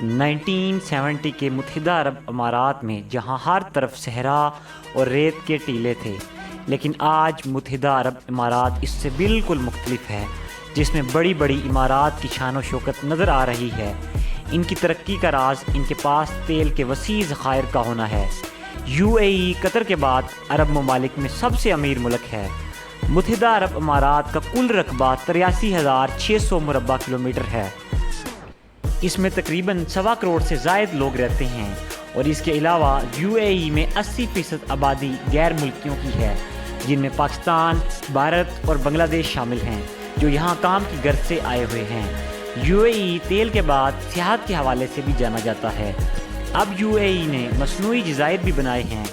1970 کے متحدہ عرب امارات میں جہاں ہر طرف صحرا اور ریت کے ٹیلے تھے، لیکن آج متحدہ عرب امارات اس سے بالکل مختلف ہے، جس میں بڑی بڑی عمارات کی شان و شوکت نظر آ رہی ہے۔ ان کی ترقی کا راز ان کے پاس تیل کے وسیع ذخائر کا ہونا ہے۔ UAE قطر کے بعد عرب ممالک میں سب سے امیر ملک ہے۔ متحدہ عرب امارات کا کل رقبہ 83,600 مربع کلومیٹر ہے۔ اس میں تقریباً 1.25 کروڑ سے زائد لوگ رہتے ہیں، اور اس کے علاوہ UAE میں 80% آبادی غیر ملکیوں کی ہے، جن میں پاکستان، بھارت اور بنگلہ دیش شامل ہیں، جو یہاں کام کی غرض سے آئے ہوئے ہیں۔ UAE تیل کے بعد سیاحت کے حوالے سے بھی جانا جاتا ہے۔ اب UAE نے مصنوعی جزائر بھی بنائے ہیں،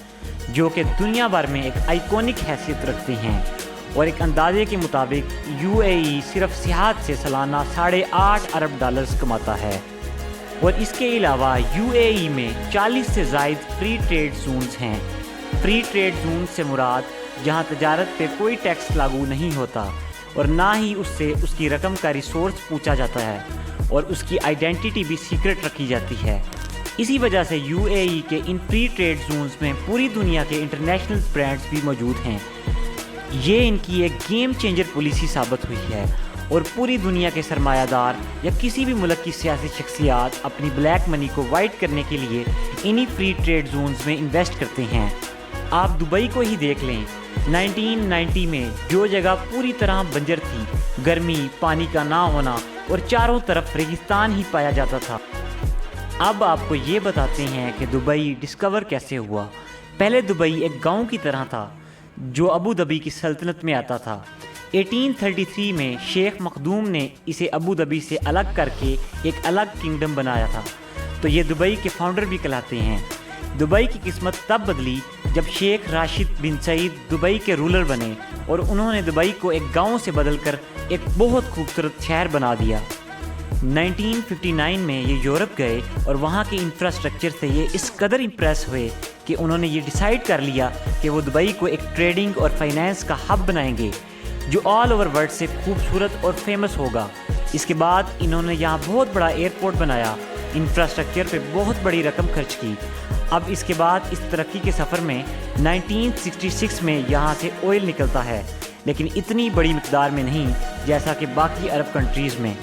جو کہ دنیا بھر میں ایک آئیکونک حیثیت رکھتے ہیں، اور ایک اندازے کے مطابق UAE صرف سیاحت سے سالانہ $8.5 ارب کماتا ہے۔ اور اس کے علاوہ UAE میں 40 سے زائد فری ٹریڈ زونز ہیں۔ فری ٹریڈ زون سے مراد جہاں تجارت پہ کوئی ٹیکس لاگو نہیں ہوتا، اور نہ ہی اس سے اس کی رقم کا ریسورس پوچھا جاتا ہے، اور اس کی آئیڈینٹی بھی سیکرٹ رکھی جاتی ہے۔ اسی وجہ سے UAE کے ان فری ٹریڈ زونز میں پوری دنیا کے انٹرنیشنل برانڈز بھی موجود ہیں۔ یہ ان کی ایک گیم چینجر پالیسی ثابت ہوئی ہے، اور پوری دنیا کے سرمایہ دار یا کسی بھی ملک کی سیاسی شخصیات اپنی بلیک منی کو وائٹ کرنے کے لیے انہی فری ٹریڈ زونز میں انویسٹ کرتے ہیں۔ آپ دبئی کو ہی دیکھ لیں، 1990 میں جو جگہ پوری طرح بنجر تھی، گرمی، پانی کا نہ ہونا اور چاروں طرف ریگستان ہی پایا جاتا تھا۔ اب آپ کو یہ بتاتے ہیں کہ دبئی ڈسکور کیسے ہوا۔ پہلے دبئی ایک گاؤں کی طرح تھا جو ابو ظبی کی سلطنت میں آتا تھا۔ 1833 میں شیخ مخدوم نے اسے ابو ظبی سے الگ کر کے ایک الگ کنگڈم بنایا تھا، تو یہ دبئی کے فاؤنڈر بھی کہلاتے ہیں۔ دبئی کی قسمت تب بدلی جب شیخ راشد بن سعید دبئی کے رولر بنے، اور انہوں نے دبئی کو ایک گاؤں سے بدل کر ایک بہت خوبصورت شہر بنا دیا۔ 1959 میں یہ یورپ گئے، اور وہاں کے انفراسٹرکچر سے یہ اس قدر امپریس ہوئے کہ انہوں نے یہ ڈیسائیڈ کر لیا کہ وہ دبئی کو ایک ٹریڈنگ اور فائنینس کا ہب بنائیں گے جو آل اوور ورلڈ سے خوبصورت اور فیمس ہوگا۔ اس کے بعد انہوں نے یہاں بہت بڑا ایئرپورٹ بنایا، انفراسٹرکچر پہ بہت بڑی رقم خرچ کی۔ اب اس کے بعد اس ترقی کے سفر میں 1966 میں یہاں سے آئل نکلتا ہے، لیکن اتنی بڑی مقدار میں نہیں جیسا کہ باقی عرب کنٹریز میں۔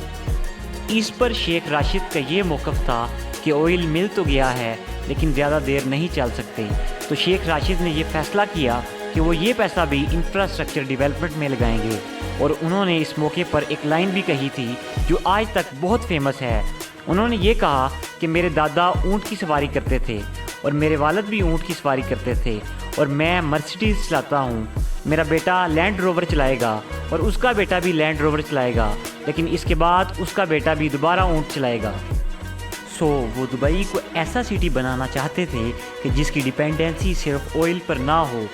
اس پر شیخ راشد کا یہ موقف تھا کہ آئل مل تو گیا ہے لیکن زیادہ دیر نہیں چل سکتے، تو شیخ راشد نے یہ فیصلہ کیا کہ وہ یہ پیسہ بھی انفراسٹرکچر ڈیولپمنٹ میں لگائیں گے، اور انہوں نے اس موقع پر ایک لائن بھی کہی تھی جو آج تک بہت فیمس ہے۔ انہوں نے یہ کہا کہ میرے دادا اونٹ کی سواری کرتے تھے، اور میرے والد بھی اونٹ کی سواری کرتے تھے، اور میں مرسیڈیز چلاتا ہوں۔ میرا بیٹا لینڈ روور چلائے گا، اور اس کا بیٹا بھی لینڈ روور چلائے گا، لیکن اس کے بعد اس کا بیٹا بھی دوبارہ اونٹ چلائے گا۔ وہ دبئی کو ایسا سٹی بنانا چاہتے تھے کہ جس کی ڈیپینڈنسی صرف آئل پر نہ ہو،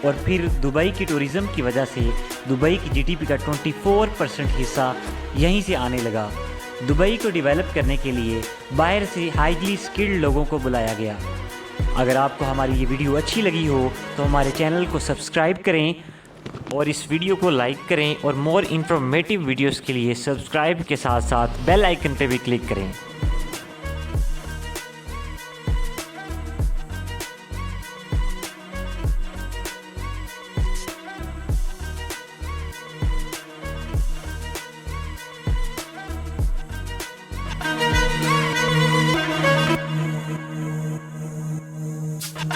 اور پھر دبئی کی ٹورزم کی وجہ سے دبئی کی GDP کا 24% حصہ یہیں سے آنے لگا۔ دبئی کو ڈیولپ کرنے کے لیے باہر سے ہائیلی سکلڈ لوگوں کو بلایا گیا۔ اگر آپ کو ہماری یہ ویڈیو اچھی لگی ہو تو ہمارے چینل کو سبسکرائب کریں، اور اس ویڈیو کو لائک کریں، اور مور انفارمیٹیو ویڈیوز کے لیے سبسکرائب کے ساتھ ساتھ بیل آئیکن پہ بھی کلک کریں۔